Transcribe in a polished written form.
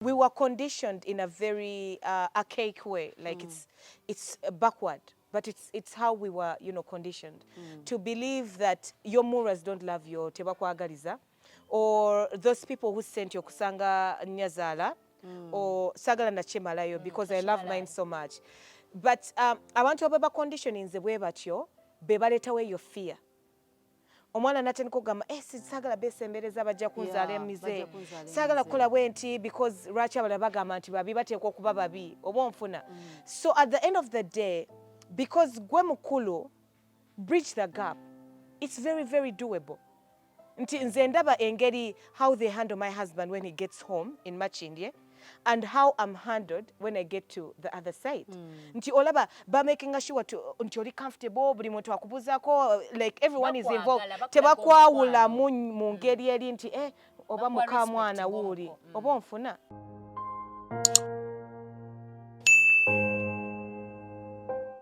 We were conditioned in a very archaic way, like it's backward, but it's how we were, conditioned to believe that your Muras don't love you, tebakwagaliza, or those people who sent you Okusanga Nazaala, or Sagala Nachemalayo, because I love mine so much. But I want to have a condition in the way that you bebaleta away your fear. Omwana natandika okugamba sagala besembereza bajja kunzaala emize sagala kukola bwenti because lwaki abalala bagamba nti babi bateekwa okuba babi oba onfuna. So at the end of the day, because gwe mukulu, bridge the gap, it's very, very doable. Nti nze ndaba engeri how they handle my husband when he gets home in Machindye and how I'm handled when I get to the other side. Nti olaba ba making sure nti oli comfortable, buli muntu akubuzaako, like everyone is involved. Tebakwawula mu ngeri eri nti oba muka mwana wuuli oba onfuna.